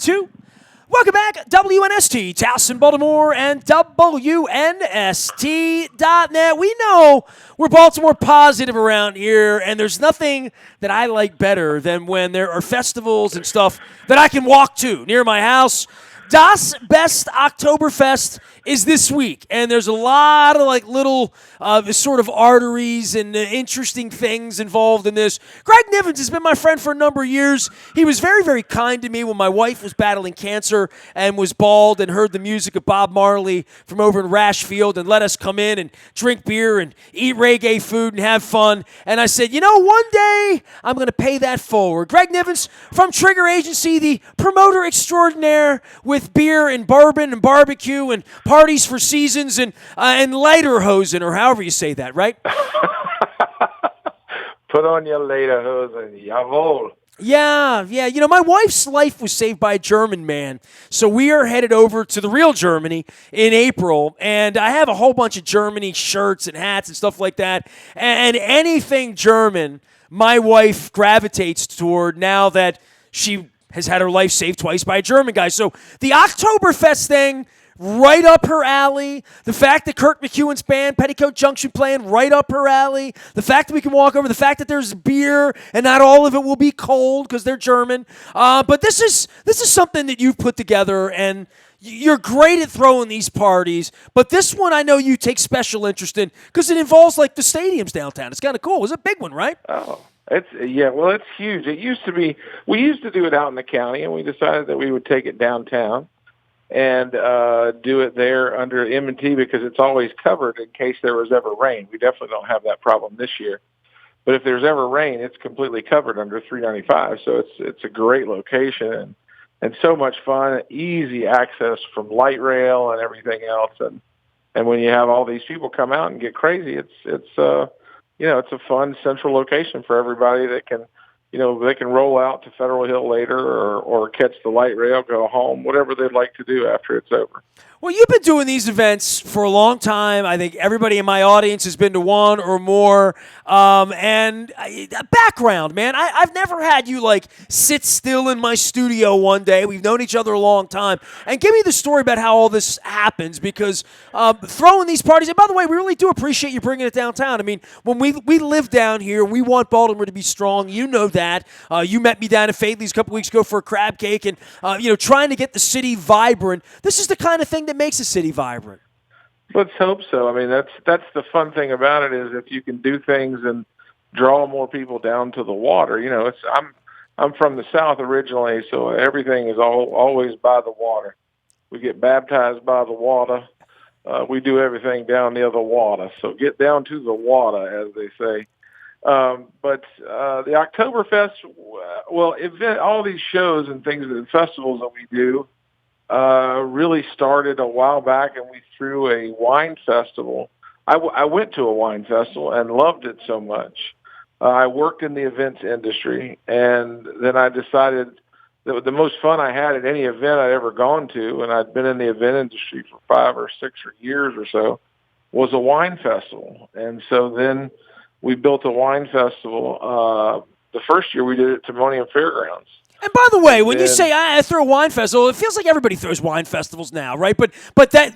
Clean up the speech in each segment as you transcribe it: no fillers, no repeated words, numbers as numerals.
2. Welcome back, WNST, Towson, Baltimore, and WNST.net. We know we're Baltimore positive around here, and there's nothing that I like better than when there are festivals and stuff that I can walk to near my house. DasBestOktoberfest is this week, and there's a lot of little sort of arteries and interesting things involved in this. Greg Nivens has been my friend for a number of years. He was very, very kind to me when my wife was battling cancer and was bald and heard the music of Bob Marley from over in Rashfield and let us come in and drink beer and eat reggae food and have fun. And I said, one day I'm going to pay that forward. Greg Nivens from Trigger Agency, the promoter extraordinaire with beer and bourbon and barbecue and parties for seasons and lederhosen, or however you say that, right? Put on your lederhosen, jawohl. Yeah. My wife's life was saved by a German man, so we are headed over to the real Germany in April, and I have a whole bunch of Germany shirts and hats and stuff like that, and anything German, my wife gravitates toward now that she has had her life saved twice by a German guy. So the Oktoberfest thing, right up her alley. The fact that Kirk McEwen's band, Petticoat Junction, playing, right up her alley. The fact that we can walk over. The fact that there's beer and not all of it will be cold because they're German. But this is something that you've put together, and you're great at throwing these parties. But this one I know you take special interest in because it involves the stadiums downtown. It's kind of cool. It was a big one, right? Oh. It's huge. We used to do it out in the county, and we decided that we would take it downtown and do it there under M&T because it's always covered in case there was ever rain. We definitely don't have that problem this year. But if there's ever rain, it's completely covered under 395. So it's a great location and so much fun, easy access from light rail and everything else. And when you have all these people come out and get crazy, it's a fun central location for everybody that can, they can roll out to Federal Hill later or catch the light rail, go home, whatever they'd like to do after it's over. Well, you've been doing these events for a long time. I think everybody in my audience has been to one or more. Background, man. I've never had you sit still in my studio one day. We've known each other a long time. And give me the story about how all this happens, because throwing these parties, and by the way, we really do appreciate you bringing it downtown. I mean, when we live down here, we want Baltimore to be strong. You know that. You met me down at Faidley's a couple weeks ago for a crab cake and, trying to get the city vibrant. This is the kind of thing that makes a city vibrant. Let's hope so. I mean, that's the fun thing about it, is if you can do things and draw more people down to the water. I'm from the South originally, so everything is always by the water. We get baptized by the water. We do everything down near the water. So get down to the water, as they say. But the Oktoberfest, all these shows and things and festivals that we do really started a while back, and we threw a wine festival. I went to a wine festival and loved it so much. I worked in the events industry, and then I decided that the most fun I had at any event I'd ever gone to, and I'd been in the event industry for 5 or 6 years or so, was a wine festival. And so then we built a wine festival. The first year we did it at Timonium Fairgrounds. And by the way, when you say I throw a wine festival, it feels like everybody throws wine festivals now, right? But that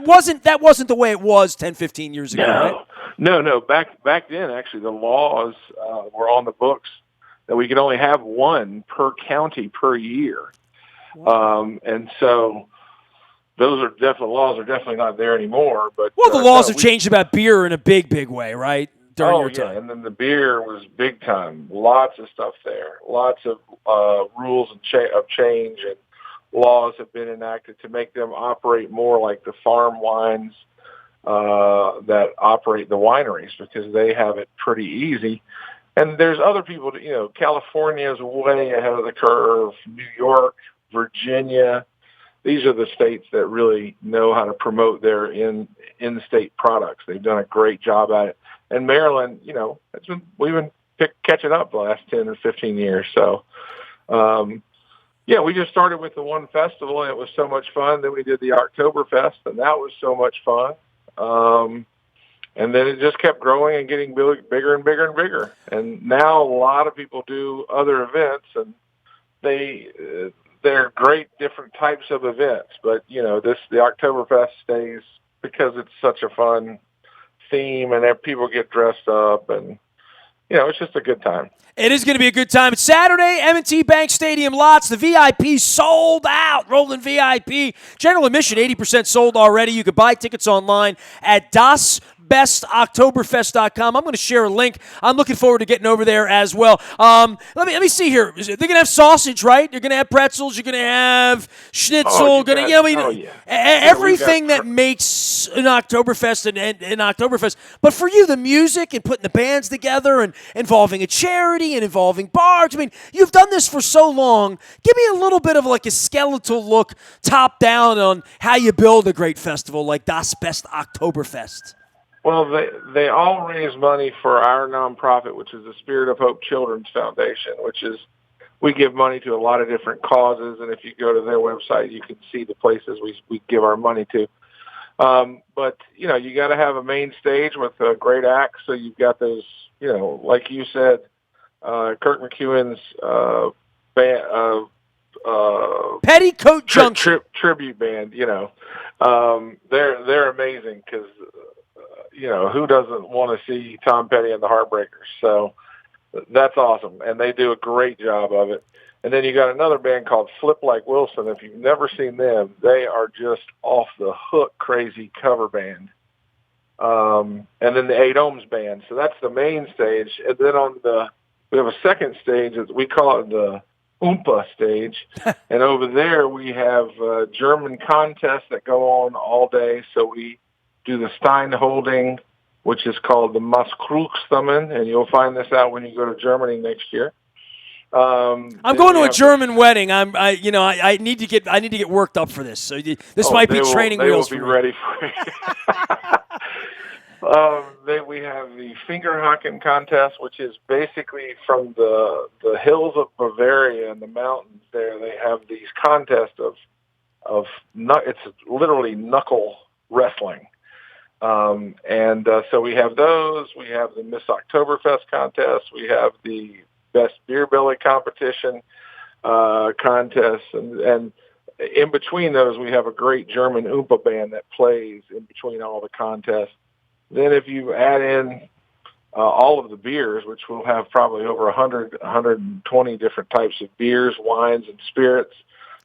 wasn't the way it was 10, 15 years ago, right? No. Back then, actually, the laws were on the books that we could only have one per county per year. Wow. And so those laws are definitely not there anymore. But the laws have changed about beer in a big, big way, right? During your time. And then the beer was big time. Lots of stuff there. Lots of rules of change and laws have been enacted to make them operate more like the farm wines that operate the wineries, because they have it pretty easy. And there's other people, California is way ahead of the curve. New York, Virginia, these are the states that really know how to promote their in-state products. They've done a great job at it. And Maryland, we've been catching up the last 10 or 15 years. So, we just started with the one festival, and it was so much fun. Then we did the Oktoberfest, and that was so much fun. And then it just kept growing and getting bigger and bigger and bigger. And now a lot of people do other events, and they're great different types of events, but the Oktoberfest stays because it's such a fun theme, and people get dressed up, and it's just a good time. It is going to be a good time. It's Saturday, M&T Bank Stadium lots. The VIP sold out. Rolling VIP. General admission, 80% sold already. You can buy tickets online at DasBestOktoberfest.com. I'm going to share a link. I'm looking forward to getting over there as well. Let me see here. They're going to have sausage, right? You're going to have pretzels. You're going to have schnitzel. Everything that makes an Oktoberfest and Oktoberfest. But for you, the music and putting the bands together and involving a charity and involving bars. I mean, you've done this for so long. Give me a little bit of like a skeletal look, top down, on how you build a great festival like DasBestOktoberfest. Well, they all raise money for our nonprofit, which is the Spirit of Hope Children's Foundation, which is, we give money to a lot of different causes, and if you go to their website, you can see the places we give our money to. But, you got to have a main stage with a great act, so you've got those, like you said, Kirk McEwen's band, Petticoat Junction tribute band. They're amazing because who doesn't want to see Tom Petty and the Heartbreakers? So that's awesome, and they do a great job of it. And then you got another band called Flip Like Wilson. If you've never seen them, they are just off the hook crazy cover band. And then the 8 Ohms band. So that's the main stage. And then we have a second stage, we call it the Oompa stage. And over there we have German contests that go on all day. So we do the Stein holding, which is called the Maskrugsstammen, and you'll find this out when you go to Germany next year. I'm going to a German wedding. I need to get worked up for this. So this might be training wheels for me. They will be ready for you. Then we have the Fingerhaken contest, which is basically from the hills of Bavaria and the mountains there. They have these contests it's literally knuckle wrestling. So we have those. We have the Miss Oktoberfest contest. We have the Best Beer Belly competition contest, and in between those, we have a great German Oompa band that plays in between all the contests. Then if you add in all of the beers, which we'll have probably over 120 different types of beers, wines, and spirits,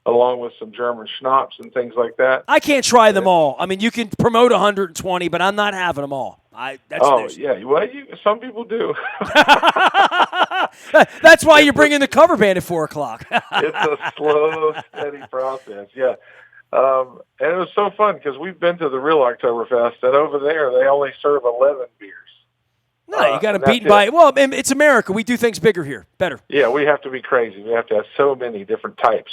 along with some German schnapps and things like that. I can't try them all. I mean, you can promote 120, but I'm not having them all. Yeah. Well, some people do. That's why you're bringing the cover band at 4 o'clock. It's a slow, steady process, yeah. And it was so fun because we've been to the real Oktoberfest, and over there they only serve 11 beers. No, you got to beat by it. Well, it's America. We do things bigger here, better. Yeah, we have to be crazy. We have to have so many different types,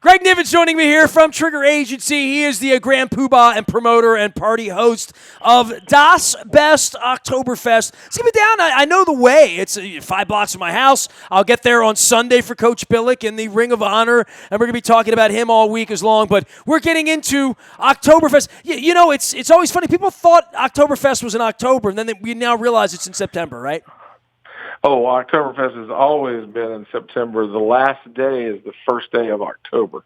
Greg Nivens joining me here from Trigger Agency. He is the Grand Poobah and promoter and party host of DasBestOktoberfest. Let's keep it down. I know the way. It's 5 blocks from my house. I'll get there on Sunday for Coach Billick in the Ring of Honor, and we're going to be talking about him all week as long. But we're getting into Oktoberfest. It's always funny. People thought Oktoberfest was in October, and then we now realize it's in September, right? Oh, Oktoberfest has always been in September. The last day is the first day of October.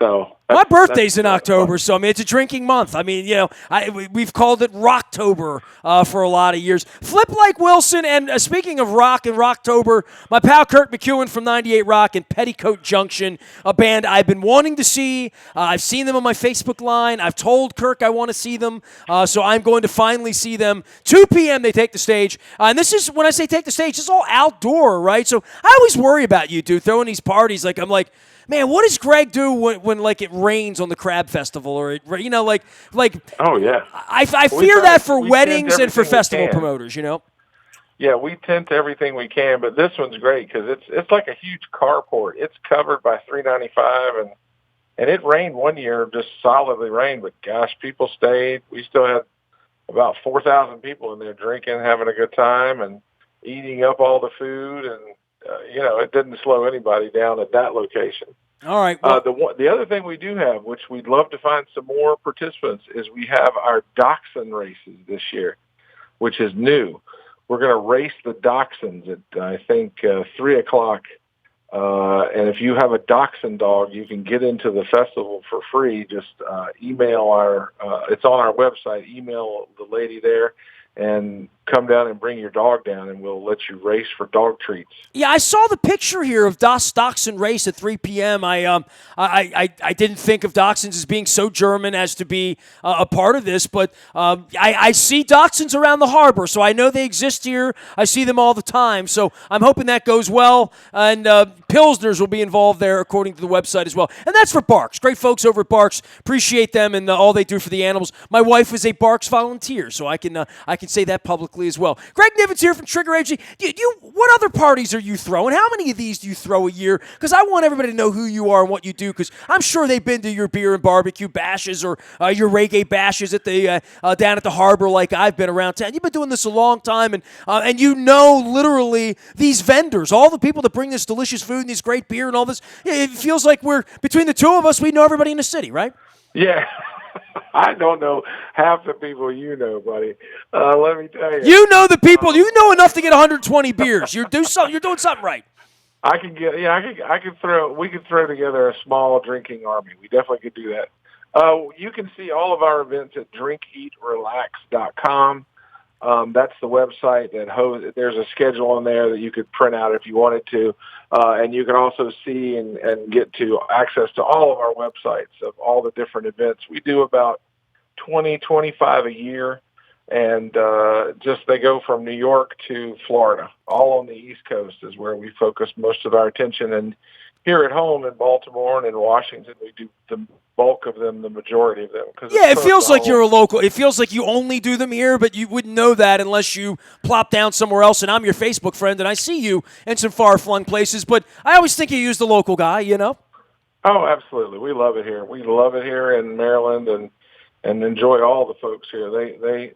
So my birthday's in October, so it's a drinking month. We've called it Rocktober for a lot of years. Flip Like Wilson, and speaking of rock and Rocktober, my pal Kirk McEwen from 98 Rock and Petticoat Junction, a band I've been wanting to see. I've seen them on my Facebook line. I've told Kirk I want to see them, so I'm going to finally see them. 2 p.m. they take the stage, and this is, when I say take the stage, it's all outdoor, right? So I always worry about you, dude, throwing these parties. I'm like, man, what does Greg do when it rains on the Crab Festival, or Oh yeah. I fear that for weddings and for festival promoters, Yeah, we tent everything we can, but this one's great because it's like a huge carport. It's covered by 395, and it rained one year, just solidly rained. But gosh, people stayed. We still had about 4,000 people in there drinking, having a good time, and eating up all the food, and it didn't slow anybody down at that location. All right. Well, the other thing we do have, which we'd love to find some more participants, is we have our dachshund races this year, which is new. We're going to race the dachshunds at, I think, 3 o'clock And if you have a dachshund dog, you can get into the festival for free. Just email it's on our website, email the lady there, and come down and bring your dog down, and we'll let you race for dog treats. Yeah, I saw the picture here of Dachshund race at 3 p.m. I didn't think of Dachshunds as being so German as to be a part of this, but I see Dachshunds around the harbor, so I know they exist here. I see them all the time, so I'm hoping that goes well, and Pilsners will be involved there according to the website as well. And that's for Barks. Great folks over at Barks. Appreciate them and all they do for the animals. My wife is a Barks volunteer, so I can say that publicly as well. Greg Nivens here from Trigger Agency. What other parties are you throwing? How many of these do you throw a year? Because I want everybody to know who you are and what you do, because I'm sure they've been to your beer and barbecue bashes or your reggae bashes at the down at the harbor like I've been around town. You've been doing this a long time, and you know literally these vendors, all the people that bring this delicious food and this great beer and all this. It feels like we're, between the two of us, we know everybody in the city, right? Yeah. I don't know half the people you know, buddy. Let me tell you. You know the people. You know enough to get 120 beers. You're doing something right. I can get. Yeah, I could throw. We could throw together a small drinking army. We definitely could do that. You can see all of our events at drinkeatrelax.com. That's the website that there's a schedule on there that you could print out if you wanted to. And you can also see and get to access to all of our websites of all the different events. We do about 20, 25 a year, and they go from New York to Florida. All on the East Coast is where we focus most of our attention. And here at home in Baltimore and in Washington, we do the bulk of them, the majority of them. Yeah, it feels like you're a local. It feels like you only do them here, but you wouldn't know that unless you plop down somewhere else. And I'm your Facebook friend, and I see you in some far-flung places, but I always think you use the local guy, you know? Oh, absolutely. We love it here. We love it here in Maryland and enjoy all the folks here.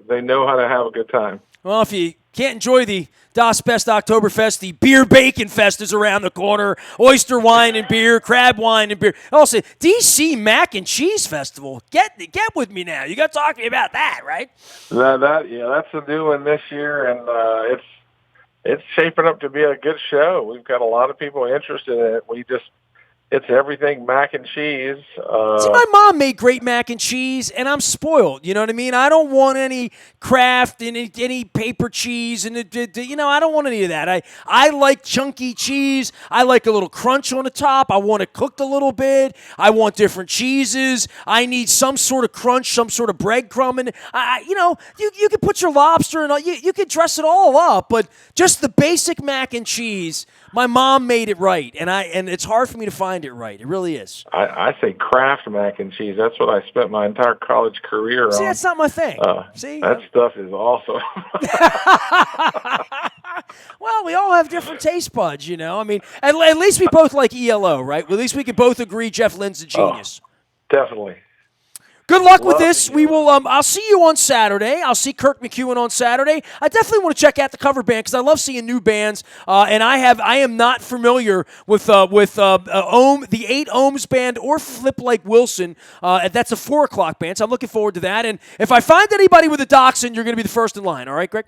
They know how to have a good time. Well, if you can't enjoy the DasBestOktoberfest, the Beer Bacon Fest is around the corner. Oyster wine and beer, crab wine and beer. Also, DC Mac and Cheese Festival. Get with me now. You got to talk to me about that, right? That's a new one this year, and it's shaping up to be a good show. We've got a lot of people interested in it. It's everything mac and cheese. See, my mom made great mac and cheese, and I'm spoiled. You know what I mean? I don't want any Kraft, any paper cheese, and I don't want any of that. I like chunky cheese. I like a little crunch on the top. I want it cooked a little bit. I want different cheeses. I need some sort of crunch, some sort of breadcrumb, and you can put your lobster and you can dress it all up, but just the basic mac and cheese. My mom made it right, and it's hard for me to find it right. It really is. I say Kraft mac and cheese. That's what I spent my entire college career on. See, that's not my thing. See, that stuff is awesome. Well, we all have different taste buds, you know. I mean, at least we both like ELO, right? Well, at least we can both agree Jeff Lynn's a genius. Definitely. Good luck with this. We will. I'll see you on Saturday. I'll see Kirk McEwen on Saturday. I definitely want to check out the cover band because I love seeing new bands. And I am not familiar with the 8 Ohms band or Flip Like Wilson. That's a 4:00 band, so I'm looking forward to that. And if I find anybody with a dachshund, you're going to be the first in line. All right, Greg?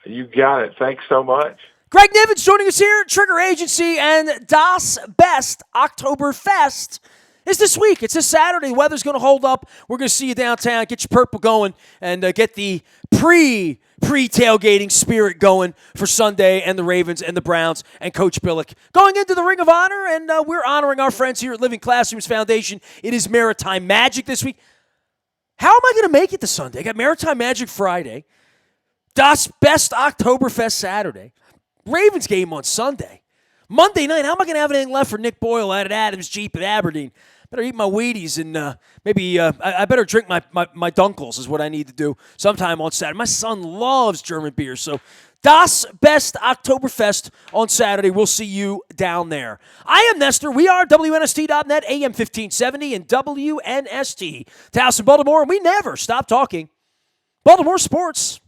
You got it. Thanks so much. Greg Nivens joining us here at Trigger Agency and Das Best Oktoberfest. It's this week. It's this Saturday. The weather's going to hold up. We're going to see you downtown. Get your purple going and get the pre-tailgating spirit going for Sunday and the Ravens and the Browns and Coach Billick going into the Ring of Honor. And we're honoring our friends here at Living Classrooms Foundation. It is Maritime Magic this week. How am I going to make it to Sunday? I got Maritime Magic Friday, Das Best Oktoberfest Saturday, Ravens game on Sunday. Monday night, how am I going to have anything left for Nick Boyle out at Adams Jeep at Aberdeen? Better eat my Wheaties and maybe I better drink my Dunkels is what I need to do sometime on Saturday. My son loves German beer, so Das Best Oktoberfest on Saturday. We'll see you down there. I am Nestor. We are WNST.net, AM 1570, and WNST. Towson, Baltimore, and we never stop talking Baltimore sports.